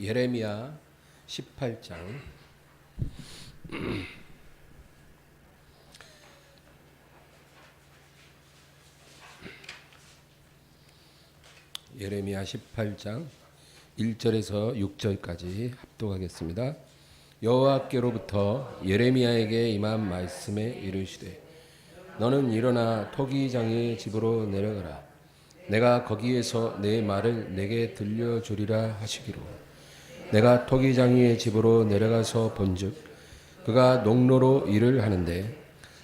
예레미야 18장 예레미야 18장 1절에서 6절까지 합독하겠습니다. 여호와께로부터 예레미야에게 임한 말씀에 이르시되 너는 일어나 토기장의 집으로 내려가라. 내가 거기에서 내 말을 내게 들려주리라 하시기로 내가 토기장의 집으로 내려가서 본즉 그가 농로로 일을 하는데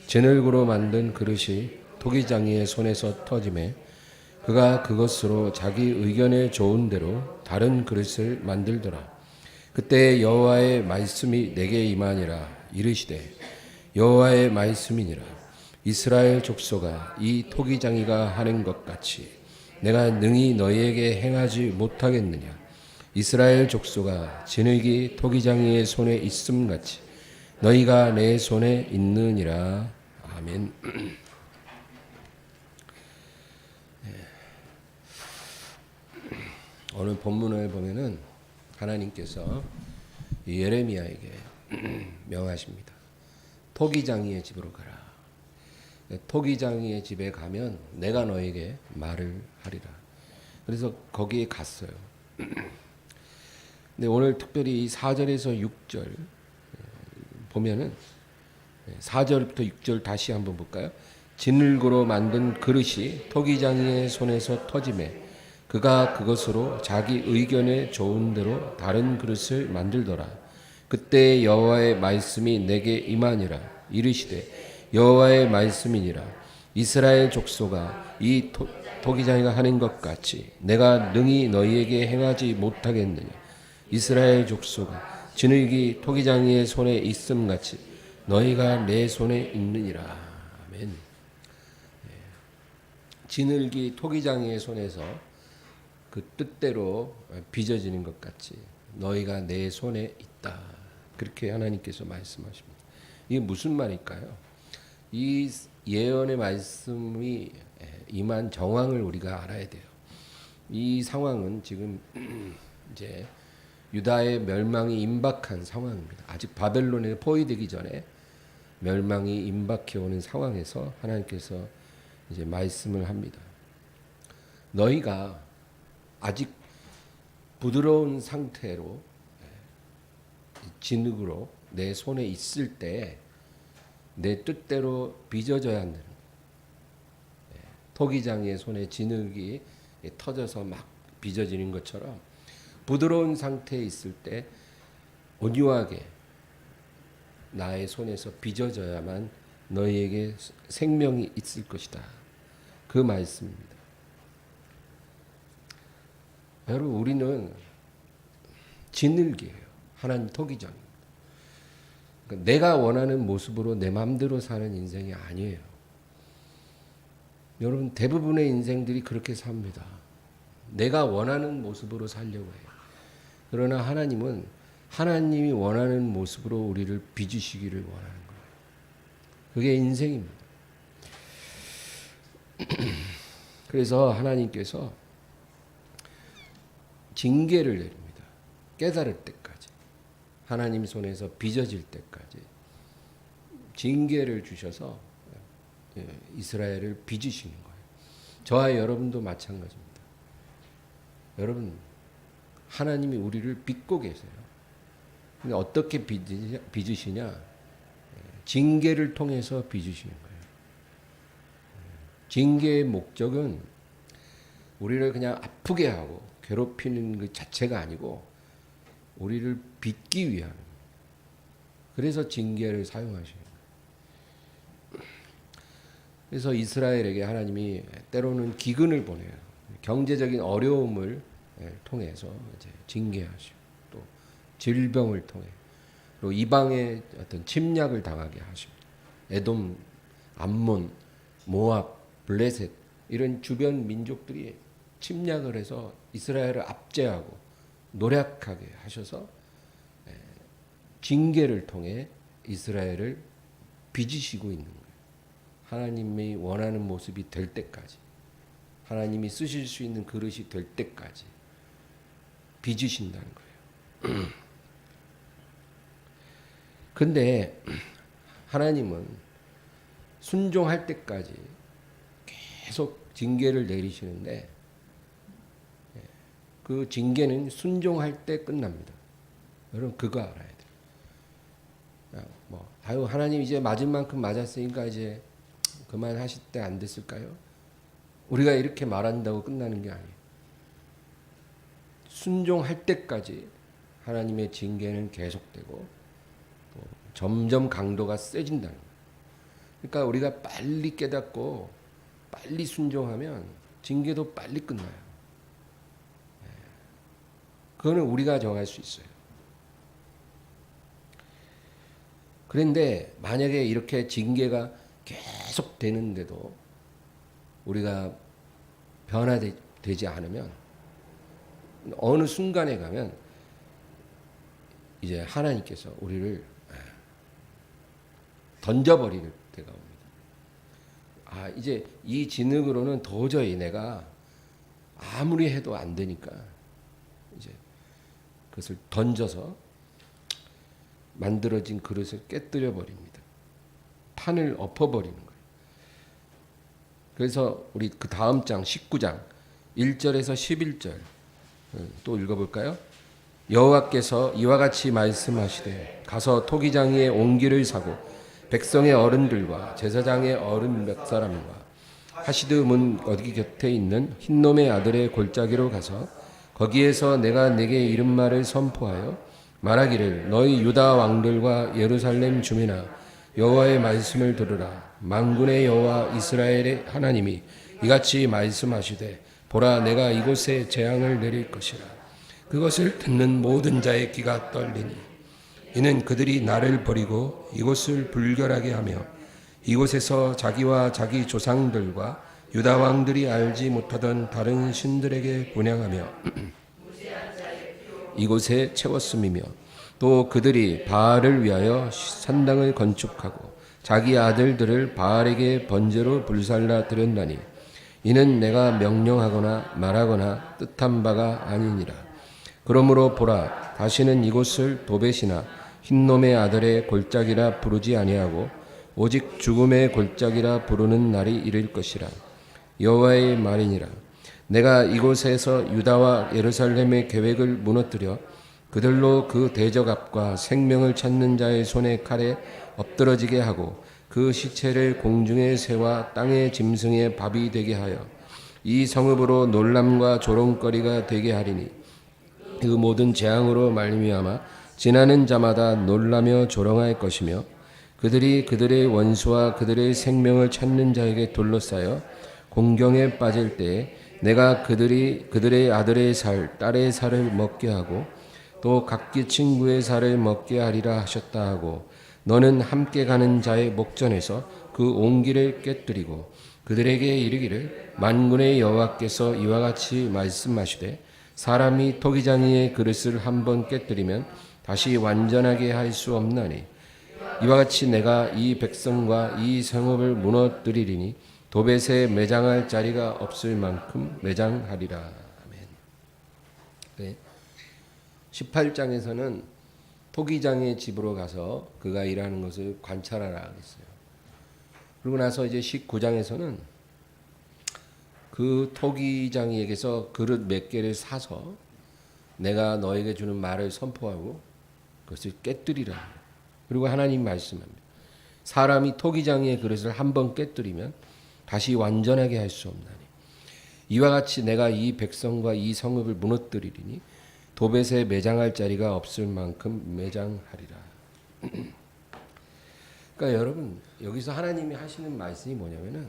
진흙으로 만든 그릇이 토기장이의 손에서 터지매 그가 그것으로 자기 의견에 좋은 대로 다른 그릇을 만들더라. 그때 여호와의 말씀이 내게 임하니라. 이르시되 여호와의 말씀이니라. 이스라엘 족속아, 이 토기장이가 하는 것 같이 내가 능히 너희에게 행하지 못하겠느냐. 이스라엘 족속아, 진흙이 토기장이의 손에 있음 같이 너희가 내 손에 있느니라. 아멘. 오늘 본문을 보면은 하나님께서 예레미야에게 명하십니다. 토기장이의 집으로 가라. 토기장이의 집에 가면 내가 너에게 말을 하리라. 그래서 거기에 갔어요. 근데 오늘 특별히 이 4절에서 6절 보면은 4절부터 6절 다시 한번 볼까요? 진흙으로 만든 그릇이 토기장이의 손에서 터지매 그가 그것으로 자기 의견에 좋은 대로 다른 그릇을 만들더라. 그때 여호와의 말씀이 내게 임하니라. 이르시되 여호와의 말씀이니라. 이스라엘 족속아, 이 토기장이가 하는 것 같이 내가 능히 너희에게 행하지 못하겠느냐. 이스라엘 족속아, 진흙이 토기장이의 손에 있음 같이 너희가 내 손에 있느니라. 아멘. 진흙이 토기장이의 손에서 그 뜻대로 빚어지는 것 같이 너희가 내 손에 있다. 그렇게 하나님께서 말씀하십니다. 이게 무슨 말일까요? 이 예언의 말씀이 임한 정황을 우리가 알아야 돼요. 이 상황은 지금 이제 유다의 멸망이 임박한 상황입니다. 아직 바벨론에 포위되기 전에 멸망이 임박해 오는 상황에서 하나님께서 이제 말씀을 합니다. 너희가 아직 부드러운 상태로 진흙으로 내 손에 있을 때 내 뜻대로 빚어져야 한다는 거예요. 토기장이의 손에 진흙이 터져서 막 빚어지는 것처럼 부드러운 상태에 있을 때 온유하게 나의 손에서 빚어져야만 너희에게 생명이 있을 것이다. 그 말씀입니다. 여러분, 우리는 진흙이에요. 하나님 토기장입니다. 그러니까 내가 원하는 모습으로 내 마음대로 사는 인생이 아니에요. 여러분, 대부분의 인생들이 그렇게 삽니다. 내가 원하는 모습으로 살려고 해요. 그러나 하나님은 하나님이 원하는 모습으로 우리를 빚으시기를 원하는 거예요. 그게 인생입니다. 그래서 하나님께서 징계를 내립니다. 깨달을 때까지. 하나님 손에서 빚어질 때까지 징계를 주셔서 이스라엘을 빚으시는 거예요. 저와 여러분도 마찬가지입니다. 여러분, 하나님이 우리를 빚고 계세요. 근데 어떻게 빚으시냐? 징계를 통해서 빚으시는 거예요. 징계의 목적은 우리를 그냥 아프게 하고 괴롭히는 그 자체가 아니고 우리를 빚기 위한, 그래서 징계를 사용하시는 거예요. 그래서 이스라엘에게 하나님이 때로는 기근을 보내요. 경제적인 어려움을 통해서 이제 징계하시고 또 질병을 통해 그리고 이방의 어떤 침략을 당하게 하십니다. 에돔, 암몬, 모압, 블레셋 이런 주변 민족들이 침략을 해서 이스라엘을 압제하고 노략하게 하셔서 징계를 통해 이스라엘을 빚으시고 있는 거예요. 하나님이 원하는 모습이 될 때까지, 하나님이 쓰실 수 있는 그릇이 될 때까지 빚으신다는 거예요. 근데 하나님은 순종할 때까지 계속 징계를 내리시는데 그 징계는 순종할 때 끝납니다. 여러분 그거 알아야 돼요. 아유 하나님 이제 맞은 만큼 맞았으니까 이제 그만하실 때 안 됐을까요? 우리가 이렇게 말한다고 끝나는 게 아니에요. 순종할 때까지 하나님의 징계는 계속되고 또 점점 강도가 세진다는 거예요. 그러니까 우리가 빨리 깨닫고 빨리 순종하면 징계도 빨리 끝나요. 그거는 우리가 정할 수 있어요. 그런데 만약에 이렇게 징계가 계속 되는데도 우리가 변화되지 않으면 어느 순간에 가면 이제 하나님께서 우리를 던져버릴 때가 옵니다. 이제 이 진흙으로는 도저히 내가 아무리 해도 안 되니까 이제 그것을 던져서 만들어진 그릇을 깨뜨려 버립니다. 판을 엎어버리는 거예요. 그래서 우리 그 다음 장 19장 1절에서 11절 또 읽어볼까요? 여호와께서 이와 같이 말씀하시되 가서 토기장이의 옹기를 사고 백성의 어른들과 제사장의 어른 몇 사람과 하시드 문 어디 곁에 있는 흰놈의 아들의 골짜기로 가서 거기에서 내가 내게 이른 말을 선포하여 말하기를 너희 유다 왕들과 예루살렘 주민아 여호와의 말씀을 들으라. 만군의 여호와 이스라엘의 하나님이 이같이 말씀하시되 보라 내가 이곳에 재앙을 내릴 것이라. 그것을 듣는 모든 자의 귀가 떨리니 이는 그들이 나를 버리고 이곳을 불결하게 하며 이곳에서 자기와 자기 조상들과 유다 왕들이 알지 못하던 다른 신들에게 분향하며 이곳에 채웠음이며 또 그들이 바알을 위하여 산당을 건축하고 자기 아들들을 바알에게 번제로 불살라 드렸나니 이는 내가 명령하거나 말하거나 뜻한 바가 아니니라. 그러므로 보라 다시는 이곳을 도벳이나 흰놈의 아들의 골짜기라 부르지 아니하고 오직 죽음의 골짜기라 부르는 날이 이를 것이라. 여호와의 말이니라. 내가 이곳에서 유다와 예루살렘의 계획을 무너뜨려 그들로 그 대적압과 생명을 찾는 자의 손에 칼에 엎드러지게 하고 그 시체를 공중의 새와 땅의 짐승의 밥이 되게 하여 이 성읍으로 놀람과 조롱거리가 되게 하리니 그 모든 재앙으로 말미암아 지나는 자마다 놀라며 조롱할 것이며 그들이 그들의 원수와 그들의 생명을 찾는 자에게 둘러싸여 공경에 빠질 때에 내가 그들의 아들의 살, 딸의 살을 먹게 하고 또 각기 친구의 살을 먹게 하리라 하셨다 하고 너는 함께 가는 자의 목전에서 그 옹기를 깨뜨리고 그들에게 이르기를 만군의 여호와께서 이와 같이 말씀하시되 사람이 토기장이의 그릇을 한번 깨뜨리면 다시 완전하게 할 수 없나니 이와 같이 내가 이 백성과 이 성읍을 무너뜨리리니 도벳에 매장할 자리가 없을 만큼 매장하리라. 아멘. 네. 18장에서는 토기장의 집으로 가서 그가 일하는 것을 관찰하라 했어요. 그러고 나서 이제 19장에서는 그 토기장이에게서 그릇 몇 개를 사서 내가 너에게 주는 말을 선포하고 그것을 깨뜨리라. 그리고 하나님 말씀합니다. 사람이 토기장이의 그릇을 한번 깨뜨리면 다시 완전하게 할 수 없나니 이와 같이 내가 이 백성과 이 성읍을 무너뜨리리니 도벳에 매장할 자리가 없을 만큼 매장하리라. 그러니까 여러분 여기서 하나님이 하시는 말씀이 뭐냐면은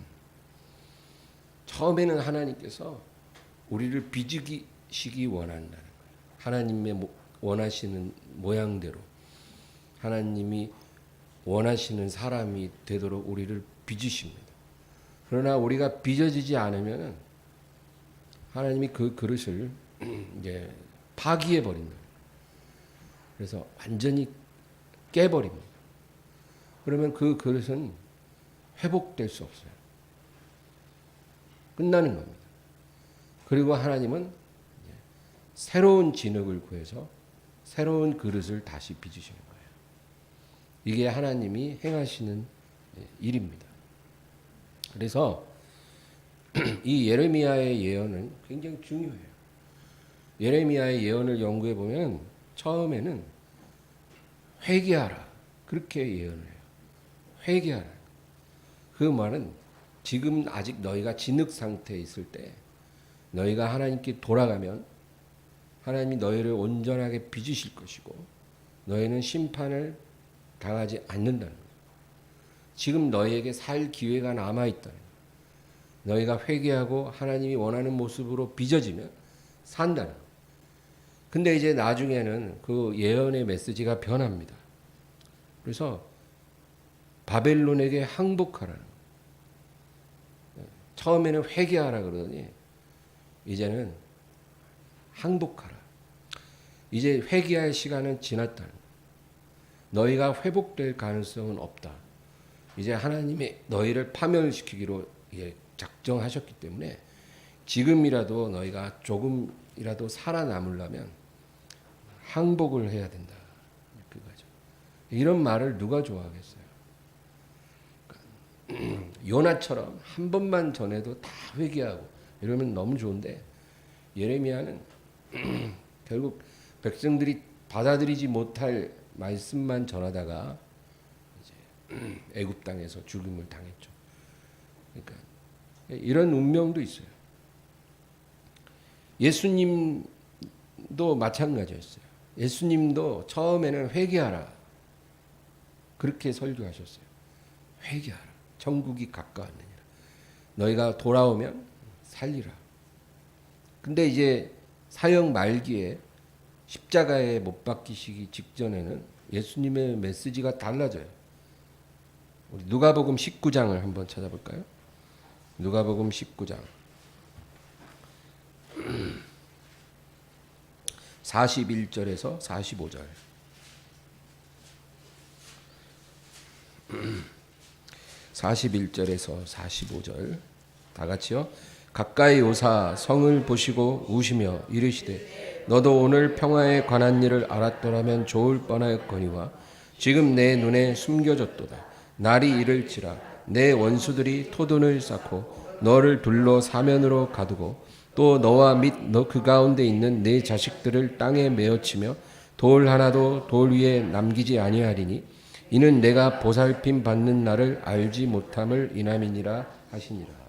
처음에는 하나님께서 우리를 빚으시기 원한다는 거예요. 하나님의 원하시는 모양대로 하나님이 원하시는 사람이 되도록 우리를 빚으십니다. 그러나 우리가 빚어지지 않으면 하나님이 그 그릇을 이제 파기해 버린다. 그래서 완전히 깨버립니다. 그러면 그 그릇은 회복될 수 없어요. 끝나는 겁니다. 그리고 하나님은 새로운 진흙을 구해서 새로운 그릇을 다시 빚으시는 거예요. 이게 하나님이 행하시는 일입니다. 그래서 이 예레미야의 예언은 굉장히 중요해요. 예레미야의 예언을 연구해 보면 처음에는 회개하라 그렇게 예언을 해요. 회개하라. 그 말은 지금 아직 너희가 진흙 상태에 있을 때 너희가 하나님께 돌아가면 하나님이 너희를 온전하게 빚으실 것이고 너희는 심판을 당하지 않는다는 거예요. 지금 너희에게 살 기회가 남아있다는 거예요. 너희가 회개하고 하나님이 원하는 모습으로 빚어지면 산다는 거예요. 근데 이제 나중에는 그 예언의 메시지가 변합니다. 그래서 바벨론에게 항복하라는 거예요. 처음에는 회개하라 그러더니 이제는 항복하라. 이제 회개할 시간은 지났다는 거예요. 너희가 회복될 가능성은 없다. 이제 하나님이 너희를 파멸시키기로 작정하셨기 때문에 지금이라도 너희가 조금이라도 살아남으려면 항복을 해야 된다. 그거죠. 이런 말을 누가 좋아하겠어요? 요나처럼 한 번만 전해도 다 회개하고 이러면 너무 좋은데 예레미야는 결국 백성들이 받아들이지 못할 말씀만 전하다가 이제 애굽 땅에서 죽임을 당했죠. 그러니까 이런 운명도 있어요. 예수님도 마찬가지였어요. 예수님도 처음에는 회개하라 그렇게 설교하셨어요. 회개하라. 천국이 가까웠느니라. 너희가 돌아오면 살리라. 근데 이제 사역 말기에 십자가에 못 박히시기 직전에는 예수님의 메시지가 달라져요. 우리 누가복음 19장을 한번 찾아볼까요? 누가복음 19장 41절에서 45절 41절에서 45절 다 같이요. 가까이 오사 성을 보시고 우시며 이르시되 너도 오늘 평화에 관한 일을 알았더라면 좋을 뻔하였거니와 지금 내 눈에 숨겨졌도다. 날이 이를지라 내 원수들이 토둔을 쌓고 너를 둘러 사면으로 가두고 또 너와 및 너 그 가운데 있는 내 자식들을 땅에 메어치며 돌 하나도 돌 위에 남기지 아니하리니 이는 내가 보살핌 받는 날을 알지 못함을 인함이니라 하시니라.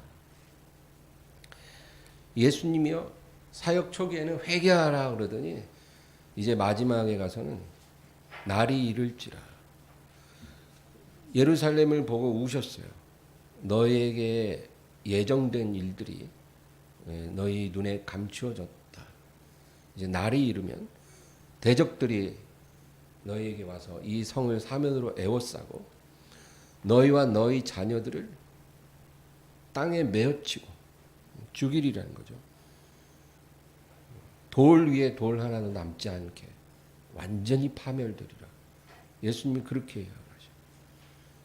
예수님이요 사역 초기에는 회개하라 그러더니 이제 마지막에 가서는 날이 이를지라 예루살렘을 보고 우셨어요. 너희에게 예정된 일들이 너희 눈에 감추어졌다. 이제 날이 이르면 대적들이 너희에게 와서 이 성을 사면으로 에워싸고 너희와 너희 자녀들을 땅에 메어치고 죽이리라는 거죠. 돌 위에 돌 하나도 남지 않게 완전히 파멸되리라. 예수님이 그렇게 이야기하죠.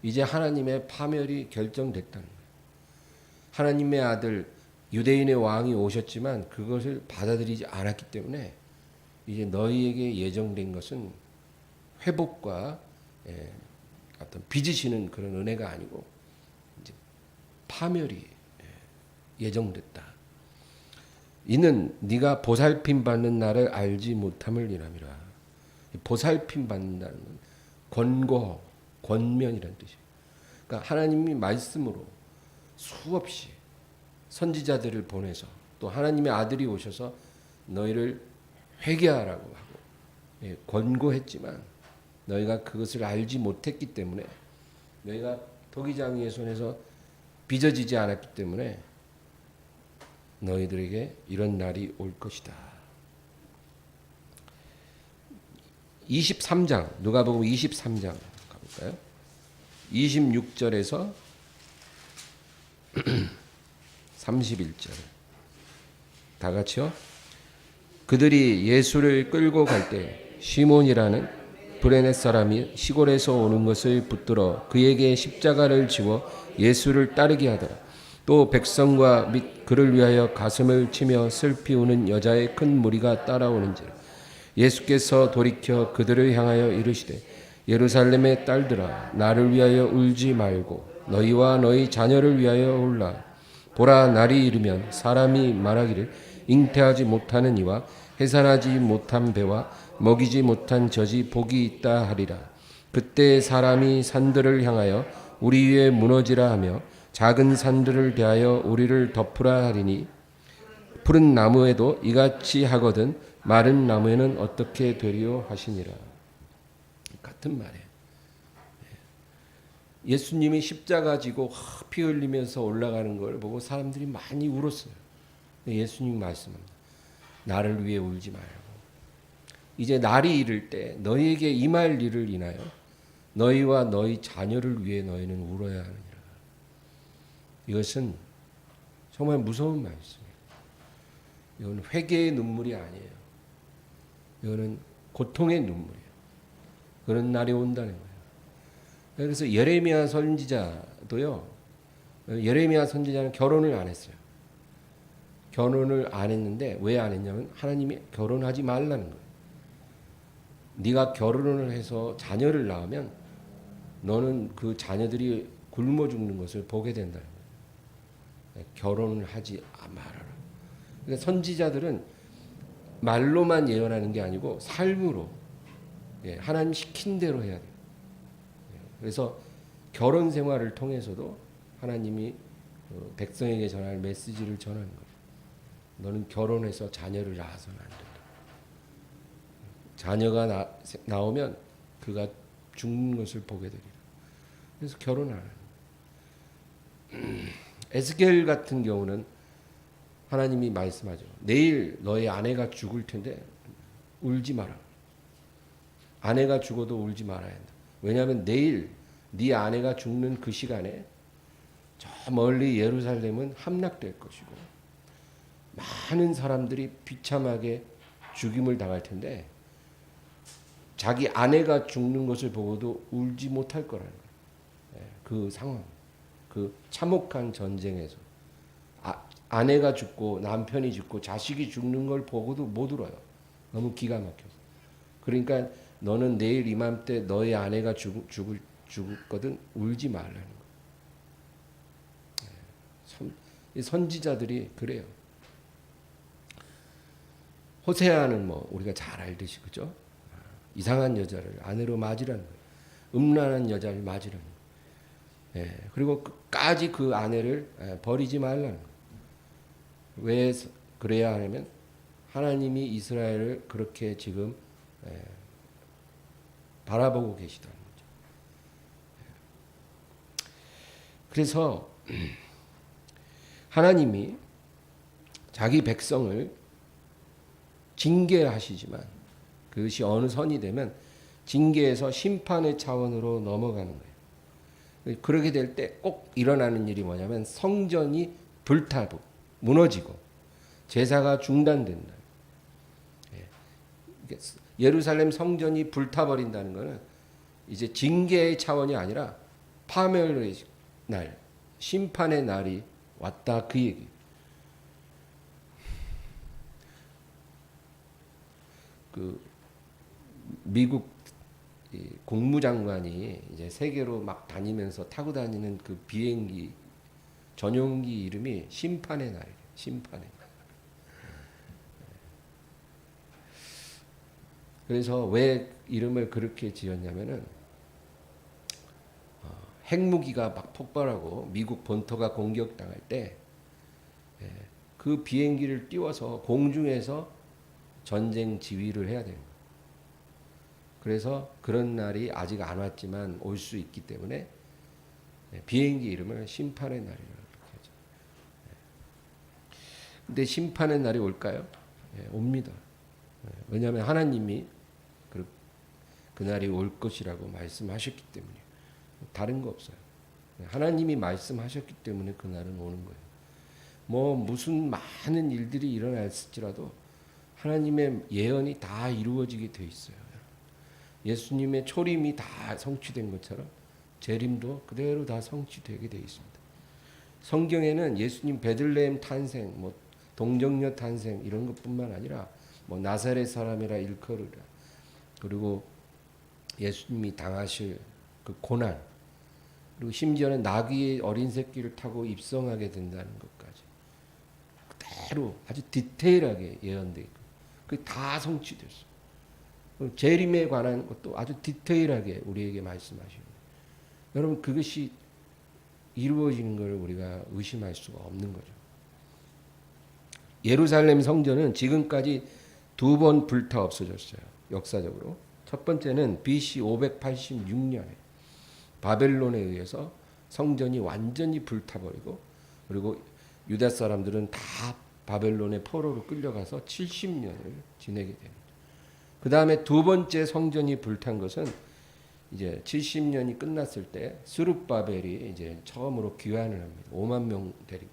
이제 하나님의 파멸이 결정됐다는 거예요. 하나님의 아들 유대인의 왕이 오셨지만 그것을 받아들이지 않았기 때문에 이제 너희에게 예정된 것은 회복과 어떤 빚으시는 그런 은혜가 아니고 이제 파멸이 예정됐다. 이는 네가 보살핌 받는 날을 알지 못함을 인함이라. 보살핌 받는다는 건 권고, 권면이라는 뜻이에요. 그러니까 하나님이 말씀으로 수없이 선지자들을 보내서 또 하나님의 아들이 오셔서 너희를 회개하라고 하고 권고했지만 너희가 그것을 알지 못했기 때문에 너희가 토기장이의 손에서 빚어지지 않았기 때문에 너희들에게 이런 날이 올 것이다. 23장 누가복음 23장 가볼까요? 26절에서 31절 다 같이요. 그들이 예수를 끌고 갈 때 시몬이라는 브레네 사람이 시골에서 오는 것을 붙들어 그에게 십자가를 지워 예수를 따르게 하더라. 또 백성과 및 그를 위하여 가슴을 치며 슬피 우는 여자의 큰 무리가 따라오는지라. 예수께서 돌이켜 그들을 향하여 이르시되 예루살렘의 딸들아 나를 위하여 울지 말고 너희와 너희 자녀를 위하여 울라. 보라, 날이 이르면 사람이 말하기를 잉태하지 못하는 이와 해산하지 못한 배와 먹이지 못한 젖이 복이 있다 하리라. 그때 사람이 산들을 향하여 우리 위에 무너지라 하며 작은 산들을 대하여 우리를 덮으라 하리니 푸른 나무에도 이같이 하거든 마른 나무에는 어떻게 되리요 하시니라. 같은 말이에요. 예수님이 십자가 지고 피 흘리면서 올라가는 걸 보고 사람들이 많이 울었어요. 예수님 말씀합니다. 나를 위해 울지 말고 이제 날이 이를 때 너희에게 임할 일을 인하여 너희와 너희 자녀를 위해 너희는 울어야 하느니라. 이것은 정말 무서운 말씀이에요. 이건 회개의 눈물이 아니에요. 이거는 고통의 눈물이에요. 그런 날이 온다는 거예요. 그래서 예레미야 선지자도요. 예레미야 선지자는 결혼을 안 했어요. 결혼을 안 했는데 왜 안 했냐면 하나님이 결혼하지 말라는 거예요. 네가 결혼을 해서 자녀를 낳으면 너는 그 자녀들이 굶어 죽는 것을 보게 된다는 거예요. 결혼을 하지 말아라. 그러니까 선지자들은 말로만 예언하는 게 아니고 삶으로 하나님 시킨 대로 해야 돼요. 그래서 결혼 생활을 통해서도 하나님이 백성에게 전할 메시지를 전하는 거예요. 너는 결혼해서 자녀를 낳아서는 안 된다. 자녀가 나오면 그가 죽는 것을 보게 되리라. 그래서 결혼 안 하는. 에스겔 같은 경우는 하나님이 말씀하죠. 내일 너의 아내가 죽을 텐데 울지 마라. 아내가 죽어도 울지 말아야 한다. 왜냐하면 내일 네 아내가 죽는 그 시간에 저 멀리 예루살렘은 함락될 것이고 많은 사람들이 비참하게 죽임을 당할 텐데 자기 아내가 죽는 것을 보고도 울지 못할 거라는 거예요. 그 상황, 그 참혹한 전쟁에서 아내가 죽고 남편이 죽고 자식이 죽는 걸 보고도 못 울어요. 너무 기가 막혀서. 그러니까 너는 내일 이맘때 너의 아내가 죽거든 울지 말라는 거예요. 선지자들이 그래요. 호세아는 뭐 우리가 잘 알듯이 그죠? 이상한 여자를 아내로 맞으라는 거예요. 음란한 여자를 맞으라는 거예요. 그리고 끝까지 그 아내를 버리지 말라는 거예요. 왜 그래야 하냐면 하나님이 이스라엘을 그렇게 지금 바라보고 계시다는 거죠. 그래서 하나님이 자기 백성을 징계하시지만 그것이 어느 선이 되면 징계에서 심판의 차원으로 넘어가는 거예요. 그렇게 될 때 꼭 일어나는 일이 뭐냐면 성전이 불타고 무너지고 제사가 중단된다. 예루살렘 성전이 불타버린다는 것은 이제 징계의 차원이 아니라 파멸의 날, 심판의 날이 왔다 그 얘기. 그 미국 국무장관이 이제 세계로 막 다니면서 타고 다니는 그 비행기 전용기 이름이 심판의 날이에요. 심판의 날. 그래서 왜 이름을 그렇게 지었냐면은 핵무기가 막 폭발하고 미국 본토가 공격당할 때 그 비행기를 띄워서 공중에서 전쟁 지휘를 해야 되는 거예요. 그래서 그런 날이 아직 안 왔지만 올 수 있기 때문에 비행기 이름을 심판의 날이라고 하죠. 근데 심판의 날이 올까요? 옵니다. 왜냐하면 하나님이 그 날이 올 것이라고 말씀하셨기 때문에 다른 거 없어요. 하나님이 말씀하셨기 때문에 그 날은 오는 거예요. 뭐 무슨 많은 일들이 일어났을지라도 하나님의 예언이 다 이루어지게 돼 있어요. 예수님의 초림이 다 성취된 것처럼 재림도 그대로 다 성취되게 돼 있습니다. 성경에는 예수님 베들레헴 탄생, 뭐 동정녀 탄생 이런 것뿐만 아니라 뭐 나사렛 사람이라 일컬으라. 그리고 예수님이 당하실 그 고난, 그리고 심지어는 나귀의 어린 새끼를 타고 입성하게 된다는 것까지 그대로 아주 디테일하게 예언되어 있고 그게 다 성취됐어요. 재림에 관한 것도 아주 디테일하게 우리에게 말씀하시는 거예요. 여러분 그것이 이루어지는 걸 우리가 의심할 수가 없는 거죠. 예루살렘 성전은 지금까지 2번 불타 없어졌어요. 역사적으로. 첫 번째는 BC 586년에 바벨론에 의해서 성전이 완전히 불타버리고, 그리고 유다 사람들은 다 바벨론의 포로로 끌려가서 70년을 지내게 됩니다. 그 다음에 두 번째 성전이 불탄 것은 이제 70년이 끝났을 때 스룹바벨이 이제 처음으로 귀환을 합니다. 5만 명 데리고.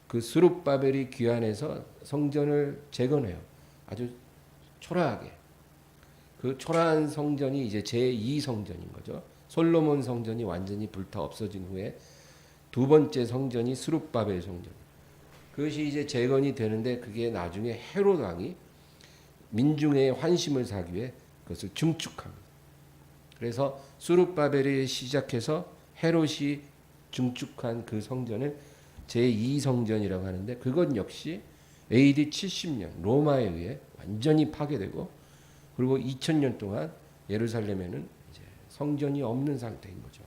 그 스룹바벨이 귀환해서 성전을 재건해요. 아주 초라하게. 그 초라한 성전이 이제 제2성전인 거죠. 솔로몬 성전이 완전히 불타 없어진 후에 두 번째 성전이 스룹바벨 성전. 그것이 이제 재건이 되는데 그게 나중에 헤롯 왕이 민중의 환심을 사기 위해 그것을 증축합니다. 그래서 스룹바벨이 시작해서 헤롯이 증축한 그 성전을 제2성전이라고 하는데, 그건 역시 AD 70년 로마에 의해 완전히 파괴되고, 그리고 2000년 동안 예루살렘에는 이제 성전이 없는 상태인 거죠.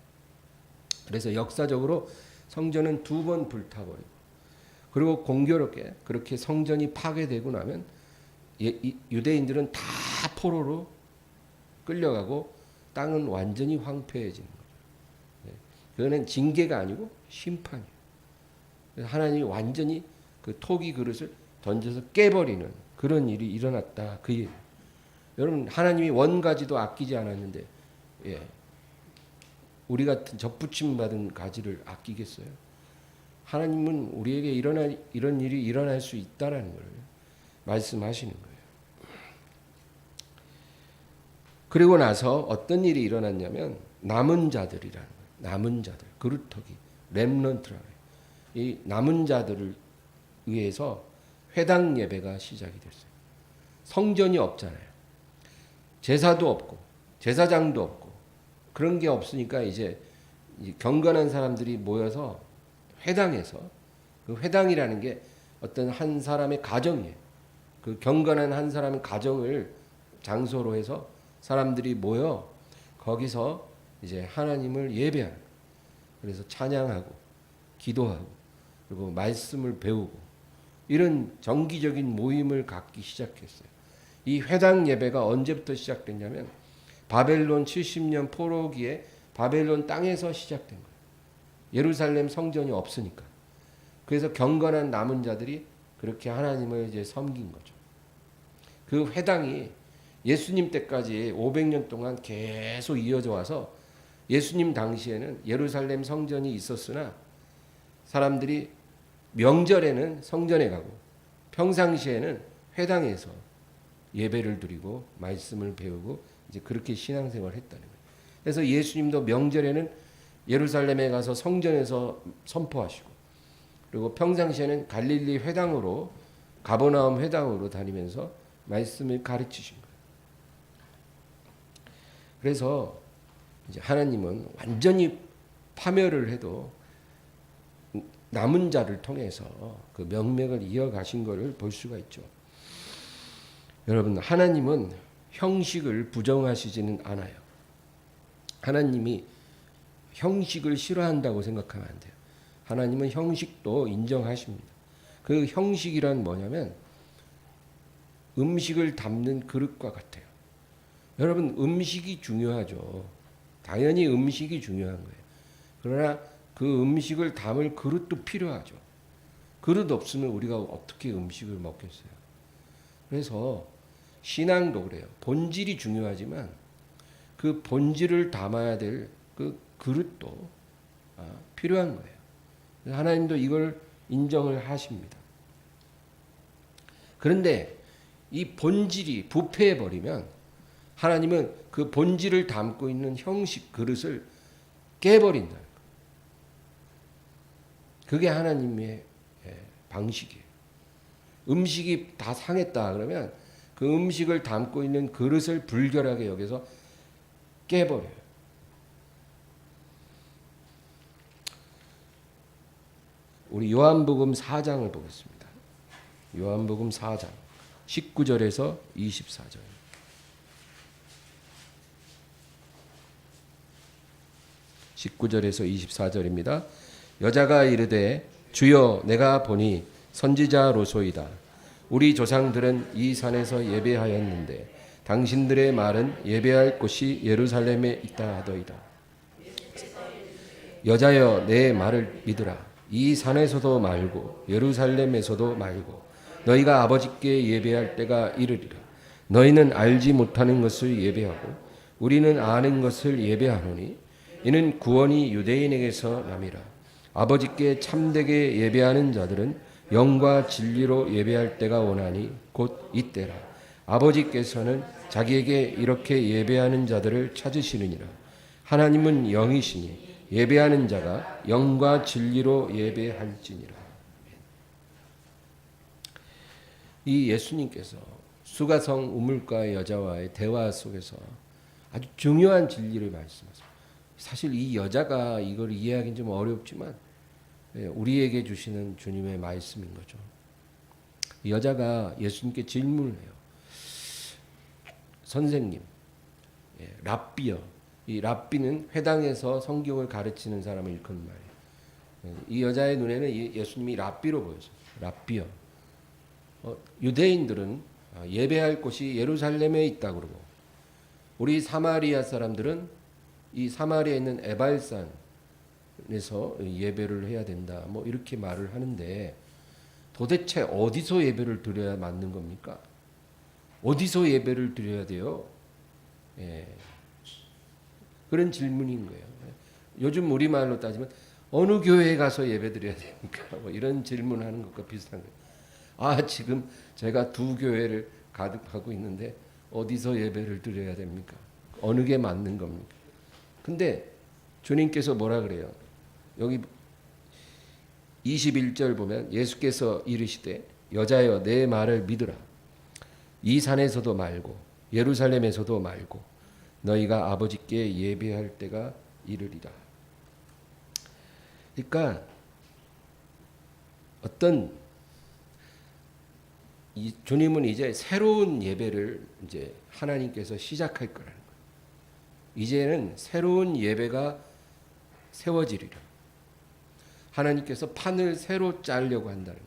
그래서 역사적으로 성전은 2번 불타버리고, 그리고 공교롭게 그렇게 성전이 파괴되고 나면 유대인들은 다 포로로 끌려가고 땅은 완전히 황폐해지는 거죠. 그거는 징계가 아니고 심판이에요. 하나님이 완전히 그 토기 그릇을 던져서 깨버리는 그런 일이 일어났다. 그 일. 여러분 하나님이 원가지도 아끼지 않았는데 우리 같은 접붙임 받은 가지를 아끼겠어요? 하나님은 우리에게 이런 일이 일어날 수 있다라는 걸 말씀하시는 거예요. 그리고 나서 어떤 일이 일어났냐면 남은 자들이라는 거예요. 남은 자들, 그루터기, 렘넌트라는 거예요. 이 남은 자들을 위해서 회당 예배가 시작이 됐어요. 성전이 없잖아요. 제사도 없고 제사장도 없고 그런 게 없으니까 이제 경건한 사람들이 모여서 회당에서, 그 회당이라는 게 어떤 한 사람의 가정이에요. 그 경건한 한 사람의 가정을 장소로 해서 사람들이 모여 거기서 이제 하나님을 예배하는 거예요. 그래서 찬양하고 기도하고 그리고 말씀을 배우고 이런 정기적인 모임을 갖기 시작했어요. 이 회당 예배가 언제부터 시작됐냐면 바벨론 70년 포로기에 바벨론 땅에서 시작된 거예요. 예루살렘 성전이 없으니까. 그래서 경건한 남은 자들이 그렇게 하나님을 이제 섬긴 거죠. 그 회당이 예수님 때까지 500년 동안 계속 이어져 와서 예수님 당시에는 예루살렘 성전이 있었으나 사람들이 명절에는 성전에 가고 평상시에는 회당에서 예배를 드리고 말씀을 배우고 이제 그렇게 신앙생활을 했다는 거예요. 그래서 예수님도 명절에는 예루살렘에 가서 성전에서 선포하시고, 그리고 평상시에는 갈릴리 회당으로, 가버나움 회당으로 다니면서 말씀을 가르치신 거예요. 그래서 이제 하나님은 완전히 파멸을 해도 남은 자를 통해서 그 명맥을 이어가신 것을 볼 수가 있죠. 여러분, 하나님은 형식을 부정하시지는 않아요. 하나님이 형식을 싫어한다고 생각하면 안 돼요. 하나님은 형식도 인정하십니다. 그 형식이란 뭐냐면 음식을 담는 그릇과 같아요. 여러분, 음식이 중요하죠. 당연히 음식이 중요한 거예요. 그러나 그 음식을 담을 그릇도 필요하죠. 그릇 없으면 우리가 어떻게 음식을 먹겠어요? 그래서 신앙도 그래요. 본질이 중요하지만 그 본질을 담아야 될 그 그릇도 필요한 거예요. 하나님도 이걸 인정을 하십니다. 그런데 이 본질이 부패해 버리면 하나님은 그 본질을 담고 있는 형식 그릇을 깨버린다는 거예요. 그게 하나님의 방식이에요. 음식이 다 상했다 그러면 그 음식을 담고 있는 그릇을 불결하게 여겨서 깨버려요. 우리 요한복음 4장을 보겠습니다. 요한복음 4장 19절에서 24절. (19절에서 24절입니다) 여자가 이르되 주여 내가 보니 선지자로소이다. 우리 조상들은 이 산에서 예배하였는데 당신들의 말은 예배할 곳이 예루살렘에 있다 하더이다. 여자여 내 말을 믿으라. 이 산에서도 말고 예루살렘에서도 말고 너희가 아버지께 예배할 때가 이르리라. 너희는 알지 못하는 것을 예배하고 우리는 아는 것을 예배하노니 이는 구원이 유대인에게서 남이라. 아버지께 참되게 예배하는 자들은 영과 진리로 예배할 때가 오나니 곧 이때라. 아버지께서는 자기에게 이렇게 예배하는 자들을 찾으시느니라. 하나님은 영이시니 예배하는 자가 영과 진리로 예배할지니라. 이 예수님께서 수가성 우물가의 여자와의 대화 속에서 아주 중요한 진리를 말씀하세요. 사실 이 여자가 이걸 이해하기는 좀 어렵지만 우리에게 주시는 주님의 말씀인 거죠. 이 여자가 예수님께 질문을 해요. 선생님, 랍비여. 이 랍비는 회당에서 성경을 가르치는 사람을 일컫는 말이에요. 이 여자의 눈에는 예수님이 랍비로 보였어요. 랍비여. 유대인들은 예배할 곳이 예루살렘에 있다고 그러고 우리 사마리아 사람들은 이 사마리아에 있는 에발산에서 예배를 해야 된다. 뭐 이렇게 말을 하는데 도대체 어디서 예배를 드려야 맞는 겁니까? 어디서 예배를 드려야 돼요? 그런 질문인 거예요. 요즘 우리말로 따지면 어느 교회에 가서 예배 드려야 됩니까? 뭐 이런 질문하는 것과 비슷한 거예요. 아, 지금 제가 두 교회를 가득하고 있는데 어디서 예배를 드려야 됩니까? 어느 게 맞는 겁니까? 근데 주님께서 뭐라 그래요? 여기 21절 보면 예수께서 이르시되 여자여 내 말을 믿으라. 이 산에서도 말고 예루살렘에서도 말고 너희가 아버지께 예배할 때가 이르리라. 그러니까 주님은 이제 새로운 예배를 이제 하나님께서 시작할 거라는 거예요. 이제는 새로운 예배가 세워지리라. 하나님께서 판을 새로 짜려고 한다는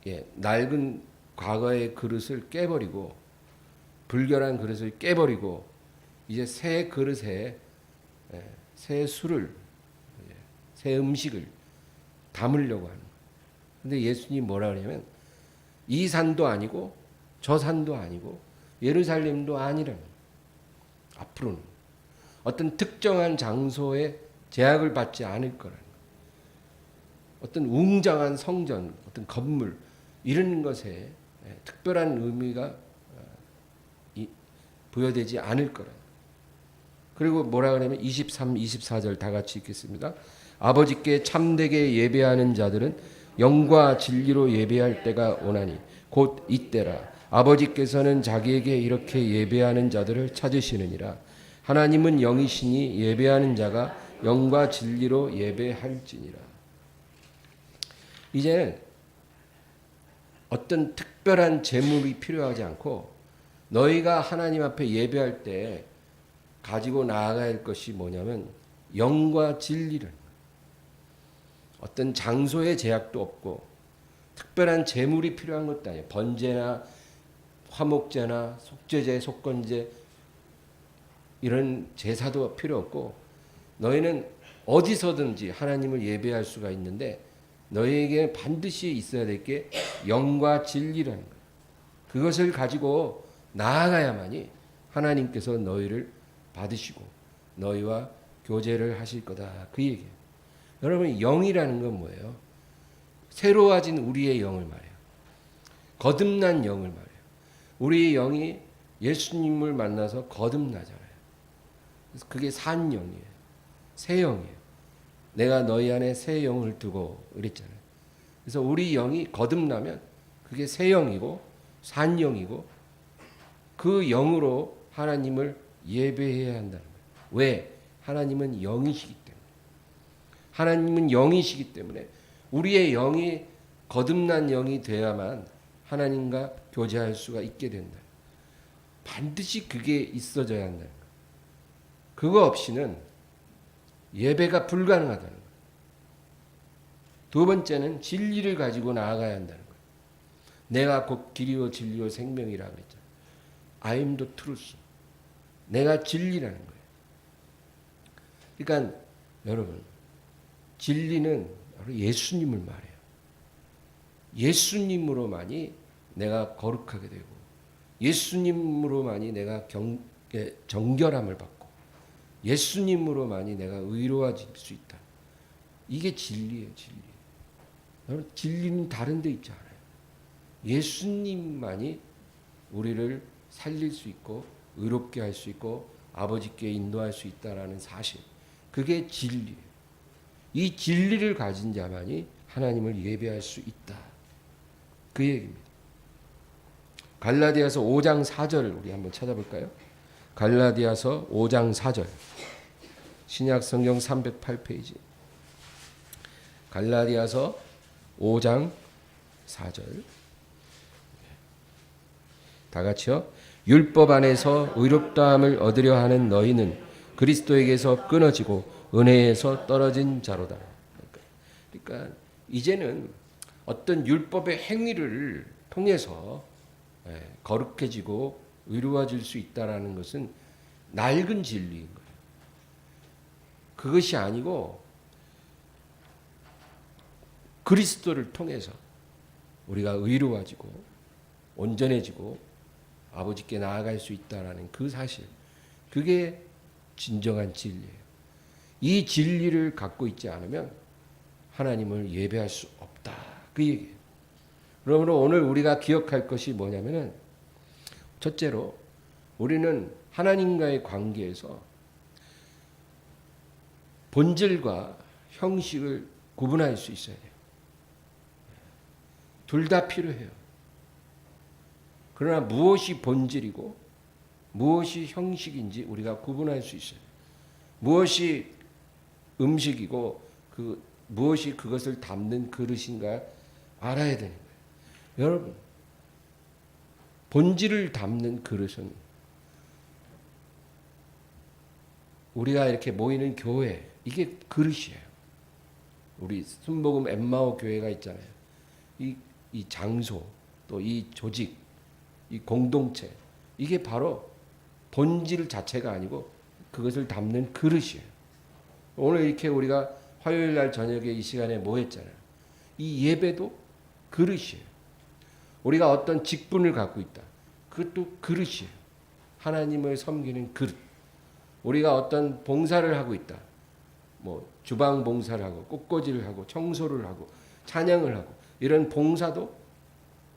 거예요. 낡은 과거의 그릇을 깨버리고 불결한 그릇을 깨버리고 이제 새 그릇에 새 술을 새 음식을 담으려고 하는 거예요. 근데 예수님이 뭐라 그러냐면 이 산도 아니고 저 산도 아니고 예루살렘도 아니라는 거예요. 앞으로는 어떤 특정한 장소에 제약을 받지 않을 거라는 거예요. 어떤 웅장한 성전, 어떤 건물 이런 것에 특별한 의미가 부여되지 않을 거라는 거예요. 그리고 뭐라 그러냐면 23, 24절 다 같이 읽겠습니다. 아버지께 참되게 예배하는 자들은 영과 진리로 예배할 때가 오나니 곧 이때라. 아버지께서는 자기에게 이렇게 예배하는 자들을 찾으시느니라. 하나님은 영이시니 예배하는 자가 영과 진리로 예배할지니라. 이제는 어떤 특별한 제물이 필요하지 않고 너희가 하나님 앞에 예배할 때 가지고 나아가야 할 것이 뭐냐면 영과 진리를. 어떤 장소의 제약도 없고 특별한 제물이 필요한 것도 아니에요. 번제나 화목제나 속죄제, 속건제 이런 제사도 필요 없고 너희는 어디서든지 하나님을 예배할 수가 있는데 너희에게 반드시 있어야 될 게 영과 진리라는 거예요. 그것을 가지고 나아가야만이 하나님께서 너희를 받으시고 너희와 교제를 하실 거다. 그 얘기예요. 여러분 영이라는 건 뭐예요? 새로워진 우리의 영을 말해요. 거듭난 영을 말해요. 우리의 영이 예수님을 만나서 거듭나잖아요. 그래서 그게 산 영이에요. 새 영이에요. 내가 너희 안에 새 영을 두고 그랬잖아요. 그래서 우리 영이 거듭나면 그게 새 영이고 산 영이고 그 영으로 하나님을 예배해야 한다는 거예요. 왜? 하나님은 영이시기 때문에. 하나님은 영이시기 때문에 우리의 영이 거듭난 영이 돼야만 하나님과 교제할 수가 있게 된다. 반드시 그게 있어져야 한다는 거예요. 그거 없이는 예배가 불가능하다는 거예요. 두 번째는 진리를 가지고 나아가야 한다는 거예요. 내가 곧 길이요 진리요 생명이라고 했잖아요. I am the truth. 내가 진리라는 거예요. 그러니까 여러분, 진리는 바로 예수님을 말해요. 예수님으로만이 내가 거룩하게 되고 예수님으로만이 내가 정결함을 받고 예수님으로만이 내가 의로워질 수 있다. 이게 진리예요, 진리. 여러분, 진리는 다른 데 있지 않아요. 예수님만이 우리를 살릴 수 있고 의롭게 할 수 있고 아버지께 인도할 수 있다라는 사실. 그게 진리예요. 이 진리를 가진 자만이 하나님을 예배할 수 있다. 그 얘기입니다. 갈라디아서 5장 4절을 우리 한번 찾아볼까요? 갈라디아서 5장 4절. 신약 성경 308페이지. 갈라디아서 5장 4절. 다 같이요. 율법 안에서 의롭다함을 얻으려 하는 너희는 그리스도에게서 끊어지고 은혜에서 떨어진 자로다. 그러니까 이제는 어떤 율법의 행위를 통해서 거룩해지고 의로워질 수 있다라는 것은 낡은 진리인 거예요. 그것이 아니고 그리스도를 통해서 우리가 의로워지고 온전해지고 아버지께 나아갈 수 있다라는 그 사실, 그게 진정한 진리예요. 이 진리를 갖고 있지 않으면 하나님을 예배할 수 없다. 그 얘기예요. 그러므로 오늘 우리가 기억할 것이 뭐냐면은 첫째로 우리는 하나님과의 관계에서 본질과 형식을 구분할 수 있어야 돼요. 둘 다 필요해요. 그러나 무엇이 본질이고 무엇이 형식인지 우리가 구분할 수 있어요. 무엇이 음식이고 무엇이 그것을 담는 그릇인가 알아야 되는 거예요. 여러분, 본질을 담는 그릇은 우리가 이렇게 모이는 교회, 이게 그릇이에요. 우리 순복음 엠마오 교회가 있잖아요. 이 장소, 또 이 조직, 이 공동체, 이게 바로 본질 자체가 아니고 그것을 담는 그릇이에요. 오늘 이렇게 우리가 화요일 날 저녁에 이 시간에 모였잖아요. 이 예배도 그릇이에요. 우리가 어떤 직분을 갖고 있다. 그것도 그릇이에요. 하나님을 섬기는 그릇. 우리가 어떤 봉사를 하고 있다. 뭐 주방 봉사를 하고 꽃꽂이를 하고 청소를 하고 찬양을 하고 이런 봉사도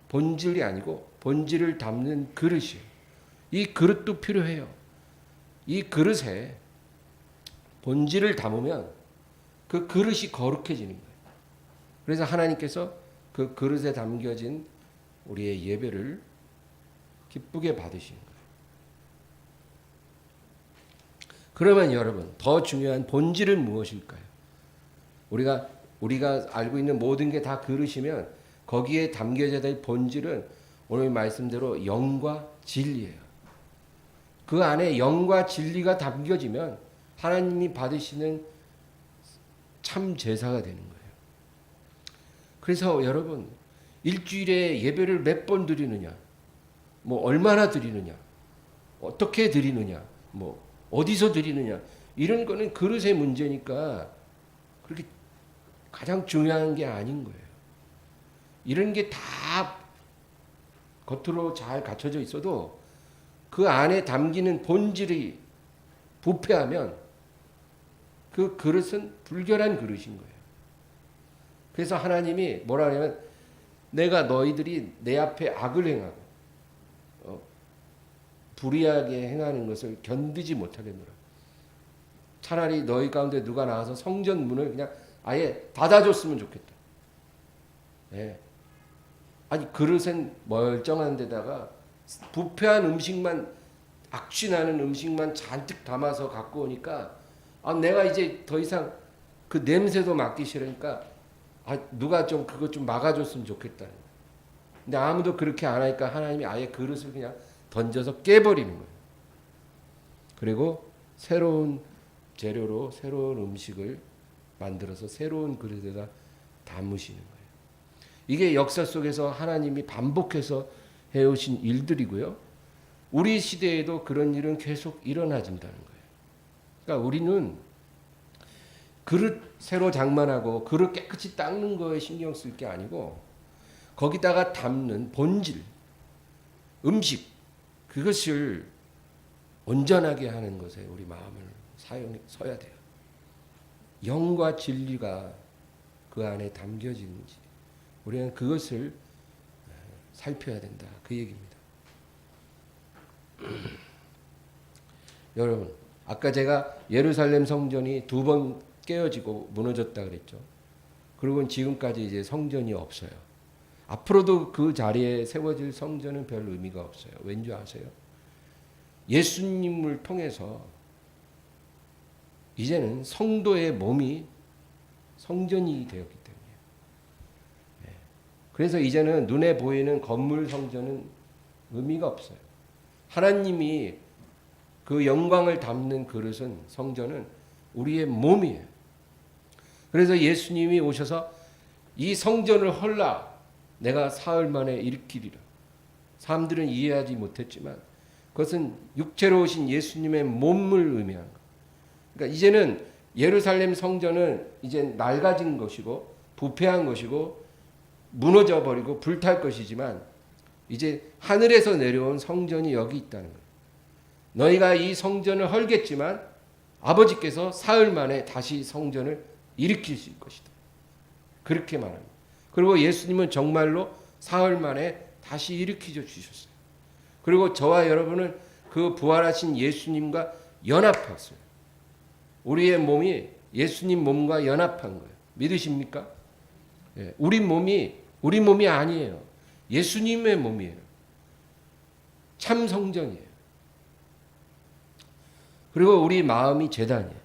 본질이 아니고 본질을 담는 그릇이에요. 이 그릇도 필요해요. 이 그릇에 본질을 담으면 그 그릇이 거룩해지는 거예요. 그래서 하나님께서 그 그릇에 담겨진 우리의 예배를 기쁘게 받으시는 거예요. 그러면 여러분, 더 중요한 본질은 무엇일까요? 우리가 알고 있는 모든 게 다 그릇이면 거기에 담겨져야 될 본질은 오늘 말씀대로 영과 진리예요. 그 안에 영과 진리가 담겨지면 하나님이 받으시는 참 제사가 되는 거예요. 그래서 여러분, 일주일에 예배를 몇 번 드리느냐, 뭐 얼마나 드리느냐, 어떻게 드리느냐, 뭐 어디서 드리느냐, 이런 거는 그릇의 문제니까 그렇게 가장 중요한 게 아닌 거예요. 이런 게 다 겉으로 잘 갖춰져 있어도 그 안에 담기는 본질이 부패하면 그 그릇은 불결한 그릇인 거예요. 그래서 하나님이 뭐라 하냐면 내가 너희들이 내 앞에 악을 행하고 불의하게 행하는 것을 견디지 못하겠노라. 차라리 너희 가운데 누가 나와서 성전 문을 그냥 아예 닫아줬으면 좋겠다. 네. 아니 그릇은 멀쩡한 데다가 부패한 음식만, 악취나는 음식만 잔뜩 담아서 갖고 오니까 내가 이제 더 이상 그 냄새도 맡기 싫으니까 누가 좀 그것 좀 막아줬으면 좋겠다는 거예요. 근데 아무도 그렇게 안 하니까 하나님이 아예 그릇을 그냥 던져서 깨버리는 거예요. 그리고 새로운 재료로 새로운 음식을 만들어서 새로운 그릇에다 담으시는 거예요. 이게 역사 속에서 하나님이 반복해서 해오신 일들이고요. 우리 시대에도 그런 일은 계속 일어나진다는 거예요. 그러니까 우리는 그릇 새로 장만하고 그릇 깨끗이 닦는 거에 신경 쓸 게 아니고 거기다가 담는 본질, 음식, 그것을 온전하게 하는 것에 우리 마음을 서야 돼요. 영과 진리가 그 안에 담겨지는지 우리는 그것을 살펴야 된다. 그 얘기입니다. 여러분, 아까 제가 예루살렘 성전이 2번 깨어지고 무너졌다 그랬죠. 그리고 지금까지 이제 성전이 없어요. 앞으로도 그 자리에 세워질 성전은 별 의미가 없어요. 왠지 아세요? 예수님을 통해서 이제는 성도의 몸이 성전이 되었기 때문이에요. 그래서 이제는 눈에 보이는 건물 성전은 의미가 없어요. 하나님이 그 영광을 담는 그릇은 성전은 우리의 몸이에요. 그래서 예수님이 오셔서 이 성전을 헐라 내가 사흘 만에 일으키리라. 사람들은 이해하지 못했지만 그것은 육체로 오신 예수님의 몸을 의미하는 거예요. 그러니까 이제는 예루살렘 성전은 이제 낡아진 것이고 부패한 것이고 무너져 버리고 불탈 것이지만 이제 하늘에서 내려온 성전이 여기 있다는 거예요. 너희가 이 성전을 헐겠지만 아버지께서 사흘 만에 다시 성전을 일으키실 것이다. 그렇게 말합니다. 그리고 예수님은 정말로 사흘 만에 다시 일으키셔 주셨어요. 그리고 저와 여러분은 그 부활하신 예수님과 연합했어요. 우리의 몸이 예수님 몸과 연합한 거예요. 믿으십니까? 예, 우리 몸이 아니에요. 예수님의 몸이에요. 참 성전이에요. 그리고 우리 마음이 제단이에요.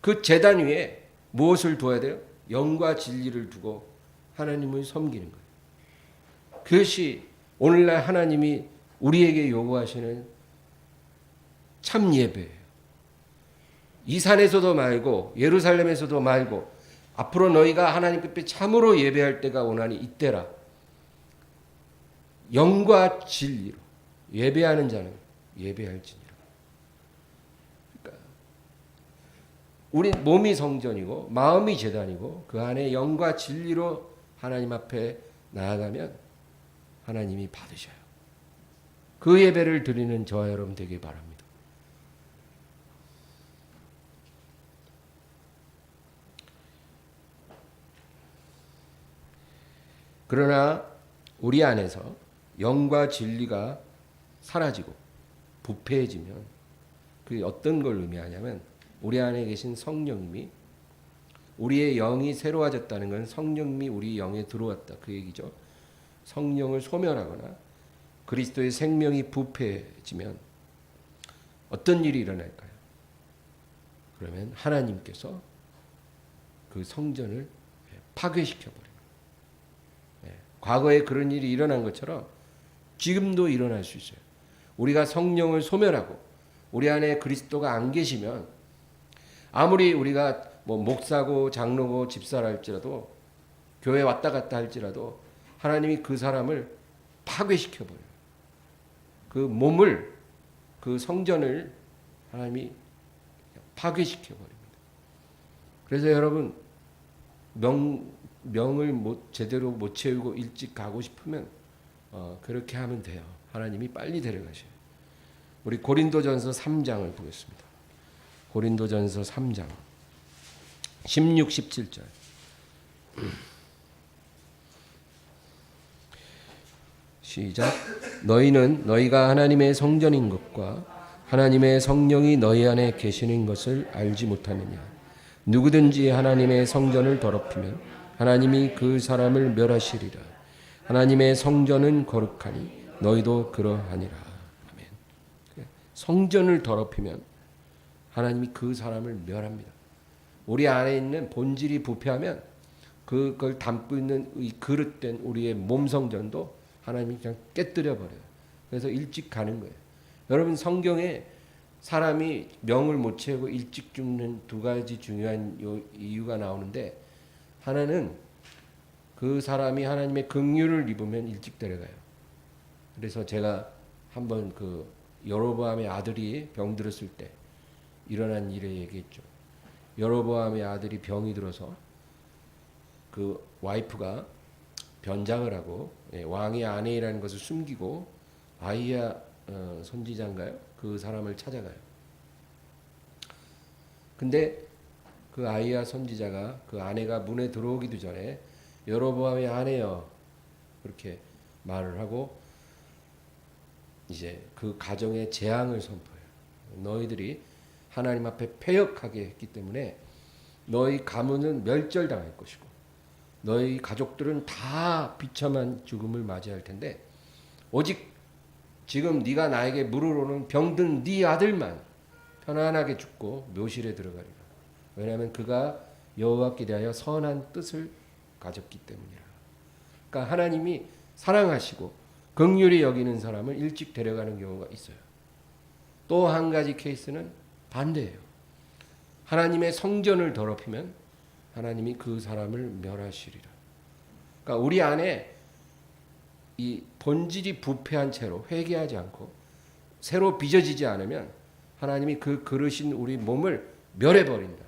그 제단 위에 무엇을 두어야 돼요? 영과 진리를 두고 하나님을 섬기는 거예요. 그것이 오늘날 하나님이 우리에게 요구하시는 참 예배예요. 이 산에서도 말고 예루살렘에서도 말고 앞으로 너희가 하나님 앞에 참으로 예배할 때가 오나니 이때라. 영과 진리로 예배하는 자는 예배할지니라. 그러니까 우리 몸이 성전이고 마음이 제단이고 그 안에 영과 진리로 하나님 앞에 나아가면 하나님이 받으셔요. 그 예배를 드리는 저와 여러분 되길 바랍니다. 그러나 우리 안에서 영과 진리가 사라지고 부패해지면 그게 어떤 걸 의미하냐면 우리 안에 계신 성령님이 우리의 영이 새로워졌다는 건 성령님이 우리 영에 들어왔다 그 얘기죠. 성령을 소멸하거나 그리스도의 생명이 부패해지면 어떤 일이 일어날까요? 그러면 하나님께서 그 성전을 파괴시켜버립니다. 과거에 그런 일이 일어난 것처럼 지금도 일어날 수 있어요. 우리가 성령을 소멸하고 우리 안에 그리스도가 안 계시면 아무리 우리가 목사고 장로고 집사라 할지라도 교회 왔다 갔다 할지라도 하나님이 그 사람을 파괴시켜버려요. 그 몸을 그 성전을 하나님이 파괴시켜버립니다. 그래서 여러분 명을 제대로 못 채우고 일찍 가고 싶으면 그렇게 하면 돼요. 하나님이 빨리 데려가셔요. 우리 고린도전서 3장을 보겠습니다. 고린도전서 3장 16, 17절 시작. 너희는 너희가 하나님의 성전인 것과 하나님의 성령이 너희 안에 계시는 것을 알지 못하느냐. 누구든지 하나님의 성전을 더럽히면 하나님이 그 사람을 멸하시리라. 하나님의 성전은 거룩하니 너희도 그러하니라. 아멘. 성전을 더럽히면 하나님이 그 사람을 멸합니다. 우리 안에 있는 본질이 부패하면 그걸 담고 있는 이 그릇된 우리의 몸 성전도 하나님이 그냥 깨뜨려 버려요. 그래서 일찍 가는 거예요. 여러분, 성경에 사람이 명을 못 채우고 일찍 죽는 두 가지 중요한 이유가 나오는데, 하나는 그 사람이 하나님의 긍휼을 입으면 일찍 데려가요. 그래서 제가 한번 그 여로보암의 아들이 병들었을 때 일어난 일을 얘기했죠. 여로보암의 아들이 병이 들어서 그 와이프가 변장을 하고 왕의 아내라는 것을 숨기고 아이야 선지자인가요? 그 사람을 찾아가요. 근데 그 아이야 선지자가 그 아내가 문에 들어오기도 전에 여로보암의 아내여 그렇게 말을 하고 이제 그 가정에 재앙을 선포해요. 너희들이 하나님 앞에 패역하게 했기 때문에 너희 가문은 멸절당할 것이고 너희 가족들은 다 비참한 죽음을 맞이할 텐데 오직 지금 네가 나에게 물으러오는 병든 네 아들만 편안하게 죽고 묘실에 들어가리라. 왜냐하면 그가 여호와께 대하여 선한 뜻을 가졌기 때문이라. 그러니까 하나님이 사랑하시고 긍휼히 여기는 사람을 일찍 데려가는 경우가 있어요. 또 한 가지 케이스는 반대예요. 하나님의 성전을 더럽히면 하나님이 그 사람을 멸하시리라. 그러니까 우리 안에 이 본질이 부패한 채로 회개하지 않고 새로 빚어지지 않으면 하나님이 그 그르신 우리 몸을 멸해버린다.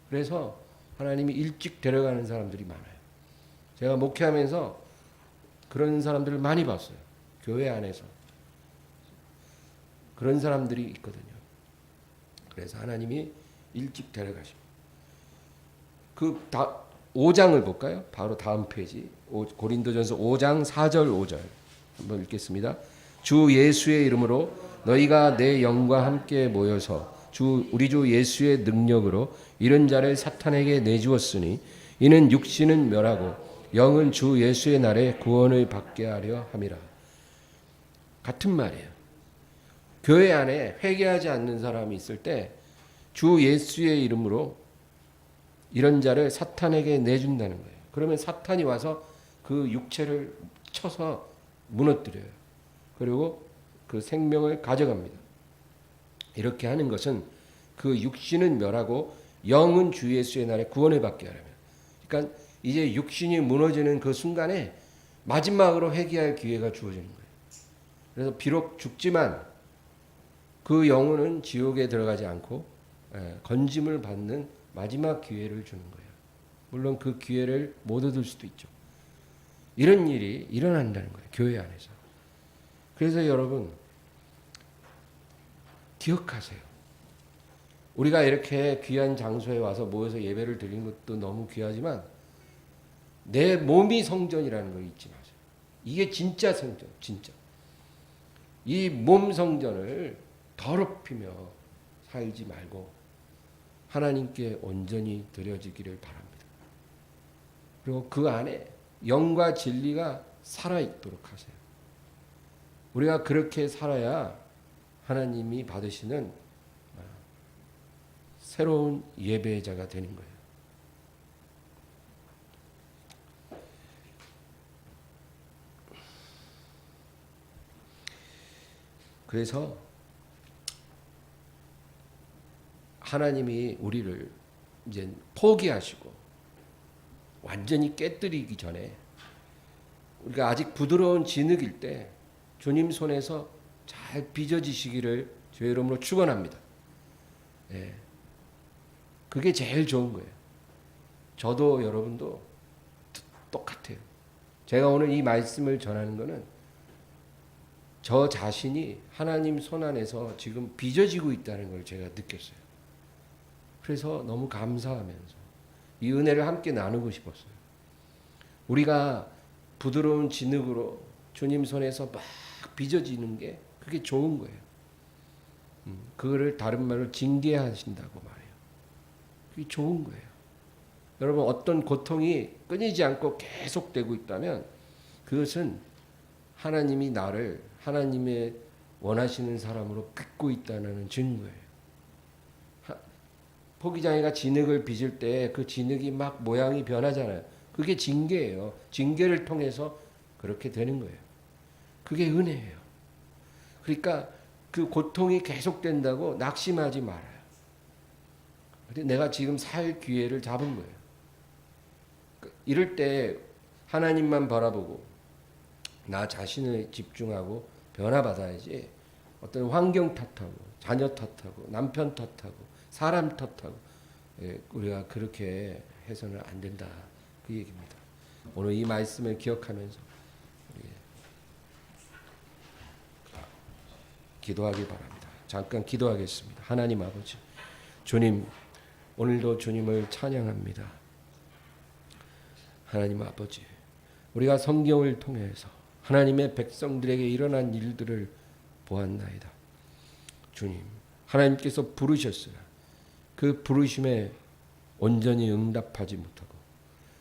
그래서 하나님이 일찍 데려가는 사람들이 많아요. 제가 목회하면서 그런 사람들을 많이 봤어요. 교회 안에서. 그런 사람들이 있거든요. 그래서 하나님이 일찍 데려가십니다. 5장을 볼까요? 바로 다음 페이지. 고린도전서 5장 4절 5절 한번 읽겠습니다. 주 예수의 이름으로 너희가 내 영과 함께 모여서 우리 주 예수의 능력으로 이런 자를 사탄에게 내주었으니 이는 육신은 멸하고 영은 주 예수의 날에 구원을 받게 하려 함이라. 같은 말이에요. 교회 안에 회개하지 않는 사람이 있을 때 주 예수의 이름으로 이런 자를 사탄에게 내준다는 거예요. 그러면 사탄이 와서 그 육체를 쳐서 무너뜨려요. 그리고 그 생명을 가져갑니다. 이렇게 하는 것은 그 육신은 멸하고 영은 주 예수의 날에 구원을 받게 하려면. 그러니까 이제 육신이 무너지는 그 순간에 마지막으로 회개할 기회가 주어지는 거예요. 그래서 비록 죽지만 그 영혼은 지옥에 들어가지 않고 건짐을 받는 마지막 기회를 주는 거예요. 물론 그 기회를 못 얻을 수도 있죠. 이런 일이 일어난다는 거예요. 교회 안에서. 그래서 여러분 기억하세요. 우리가 이렇게 귀한 장소에 와서 모여서 예배를 드리는 것도 너무 귀하지만 내 몸이 성전이라는 걸 잊지 마세요. 이게 진짜 성전, 진짜. 이 몸 성전을 더럽히며 살지 말고 하나님께 온전히 드려지기를 바랍니다. 그리고 그 안에 영과 진리가 살아있도록 하세요. 우리가 그렇게 살아야 하나님이 받으시는 새로운 예배자가 되는 거예요. 그래서 하나님이 우리를 이제 포기하시고 완전히 깨뜨리기 전에 우리가 아직 부드러운 진흙일 때 주님 손에서 잘 빚어지시기를 주의 이름으로 축원합니다. 예. 그게 제일 좋은 거예요. 저도 여러분도 똑같아요. 제가 오늘 이 말씀을 전하는 거는 저 자신이 하나님 손 안에서 지금 빚어지고 있다는 걸 제가 느꼈어요. 그래서 너무 감사하면서 이 은혜를 함께 나누고 싶었어요. 우리가 부드러운 진흙으로 주님 손에서 막 빚어지는 게 그게 좋은 거예요. 그거를 다른 말로 징계하신다고 말해요. 그게 좋은 거예요. 여러분 어떤 고통이 끊이지 않고 계속되고 있다면 그것은 하나님이 나를 하나님의 원하시는 사람으로 빚고 있다는 증거예요. 포기장애가 진흙을 빚을 때 그 진흙이 막 모양이 변하잖아요. 그게 징계예요. 징계를 통해서 그렇게 되는 거예요. 그게 은혜예요. 그러니까 그 고통이 계속된다고 낙심하지 말아요. 내가 지금 살 기회를 잡은 거예요. 이럴 때 하나님만 바라보고 나 자신을 집중하고 변화받아야지 어떤 환경 탓하고 자녀 탓하고 남편 탓하고 사람 탓하고 우리가 그렇게 해서는 안 된다. 그 얘기입니다. 오늘 이 말씀을 기억하면서 기도하기 바랍니다. 잠깐 기도하겠습니다. 하나님 아버지, 주님, 오늘도 주님을 찬양합니다. 하나님 아버지, 우리가 성경을 통해서 하나님의 백성들에게 일어난 일들을 보았나이다. 주님, 하나님께서 부르셨으나 그 부르심에 온전히 응답하지 못하고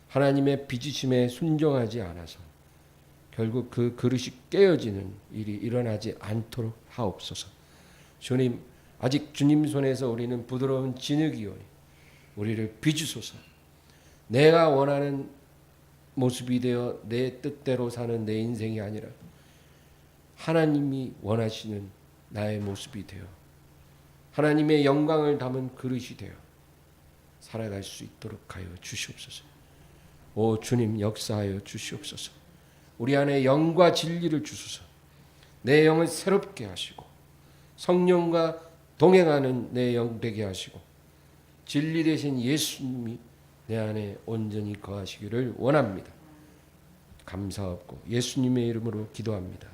하나님의 빚으심에 순종하지 않아서 결국 그 그릇이 깨어지는 일이 일어나지 않도록 하옵소서. 주님, 아직 주님 손에서 우리는 부드러운 진흙이오니 우리를 빚으소서. 내가 원하는 모습이 되어 내 뜻대로 사는 내 인생이 아니라 하나님이 원하시는 나의 모습이 되어 하나님의 영광을 담은 그릇이 되어 살아갈 수 있도록 하여 주시옵소서. 오 주님, 역사하여 주시옵소서. 우리 안에 영과 진리를 주소서. 내 영을 새롭게 하시고 성령과 동행하는 내 영 되게 하시고 진리 되신 예수님이 내 안에 온전히 거하시기를 원합니다. 감사하고 예수님의 이름으로 기도합니다.